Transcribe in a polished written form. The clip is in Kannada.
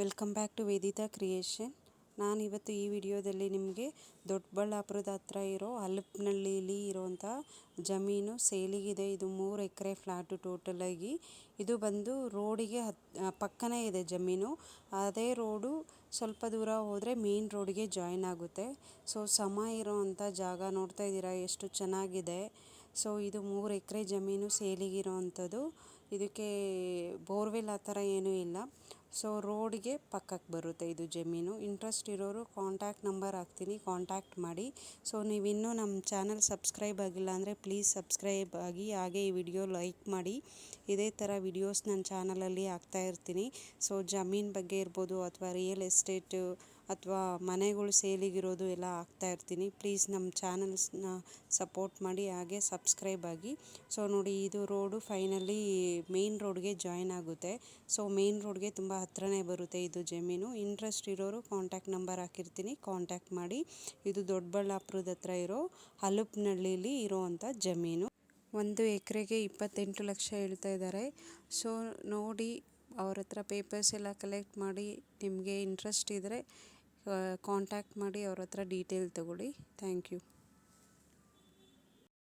Welcome back to Vedita creation. ನಾನಿವತ್ತು ಈ ವಿಡಿಯೋದಲ್ಲಿ ನಿಮಗೆ ದೊಡ್ಡಬಳ್ಳಾಪುರದ ಹತ್ರ ಇರೋ ಹಲಪನಹಳ್ಳಿಲಿ ಇರೋವಂಥ ಜಮೀನು ಸೇಲಿಗಿದೆ. ಇದು 3 ಎಕರೆ ಫ್ಲ್ಯಾಟು ಟೋಟಲಾಗಿ. ಇದು ಬಂದು ರೋಡಿಗೆ ಪಕ್ಕನೇ ಇದೆ ಜಮೀನು. ಅದೇ ರೋಡು ಸ್ವಲ್ಪ ದೂರ ಹೋದರೆ ಮೇನ್ ರೋಡಿಗೆ ಜಾಯಿನ್ ಆಗುತ್ತೆ. ಸೊ ಸಮ ಇರೋವಂಥ ಜಾಗ ನೋಡ್ತಾ ಇದ್ದೀರಾ ಎಷ್ಟು ಚೆನ್ನಾಗಿದೆ. ಸೊ ಇದು 3 ಎಕರೆ ಜಮೀನು ಸೇಲಿಗಿರೋವಂಥದ್ದು. ಇದಕ್ಕೆ ಬೋರ್ವೆಲ್ ಆ ಥರ ಏನೂ ಇಲ್ಲ. ಸೊ ರೋಡ್ಗೆ ಪಕ್ಕಕ್ಕೆ ಬರುತ್ತೆ ಇದು ಜಮೀನು. ಇಂಟ್ರೆಸ್ಟ್ ಇರೋರು ಕಾಂಟ್ಯಾಕ್ಟ್ ನಂಬರ್ ಹಾಕ್ತೀನಿ, ಕಾಂಟ್ಯಾಕ್ಟ್ ಮಾಡಿ. ಸೊ ನೀವಿನ್ನೂ ನಮ್ಮ ಚಾನಲ್ ಸಬ್ಸ್ಕ್ರೈಬ್ ಆಗಿಲ್ಲ ಅಂದರೆ ಪ್ಲೀಸ್ ಸಬ್ಸ್ಕ್ರೈಬ್ ಆಗಿ, ಹಾಗೆ ಈ ವಿಡಿಯೋ ಲೈಕ್ ಮಾಡಿ. ಇದೇ ಥರ ವಿಡಿಯೋಸ್ ನನ್ನ ಚಾನಲಲ್ಲಿ ಹಾಕ್ತಾ ಇರ್ತೀನಿ. ಸೊ ಜಮೀನು ಬಗ್ಗೆ ಇರ್ಬೋದು ಅಥವಾ ರಿಯಲ್ ಎಸ್ಟೇಟು ಅಥವಾ ಮನೆಗಳು ಸೇಲಿಗಿರೋದು ಎಲ್ಲ ಹಾಕ್ತಾ ಇರ್ತೀನಿ. ಪ್ಲೀಸ್ ನಮ್ಮ ಚಾನಲ್ಸ್ನ ಸಪೋರ್ಟ್ ಮಾಡಿ, ಹಾಗೆ ಸಬ್ಸ್ಕ್ರೈಬ್ ಆಗಿ. ಸೊ ನೋಡಿ, ಇದು ರೋಡು ಫೈನಲಿ ಮೇನ್ ರೋಡ್ಗೆ ಜಾಯಿನ್ ಆಗುತ್ತೆ. ಸೊ ಮೇನ್ ರೋಡ್ಗೆ ತುಂಬ ಹತ್ರನೇ ಬರುತ್ತೆ ಇದು ಜಮೀನು. ಇಂಟ್ರೆಸ್ಟ್ ಇರೋರು ಕಾಂಟ್ಯಾಕ್ಟ್ ನಂಬರ್ ಹಾಕಿರ್ತೀನಿ, ಕಾಂಟ್ಯಾಕ್ಟ್ ಮಾಡಿ. ಇದು ದೊಡ್ಡಬಳ್ಳಾಪುರದ ಹತ್ರ ಇರೋ ಹಲಪನಹಳ್ಳಿಲಿ ಇರೋವಂಥ ಜಮೀನು. 1 ಎಕರೆಗೆ 28 ಲಕ್ಷ ಹೇಳ್ತಾ ಇದ್ದಾರೆ. ಸೊ ನೋಡಿ, ಅವ್ರ ಹತ್ರ ಪೇಪರ್ಸ್ ಎಲ್ಲ ಕಲೆಕ್ಟ್ ಮಾಡಿ, ನಿಮಗೆ ಇಂಟ್ರೆಸ್ಟ್ ಇದ್ದರೆ ಕಾಂಟ್ಯಾಕ್ಟ್ ಮಾಡಿ, ಅವ್ರ ಹತ್ರ ಡೀಟೇಲ್ ತಗೊಳ್ಳಿ. Thank you.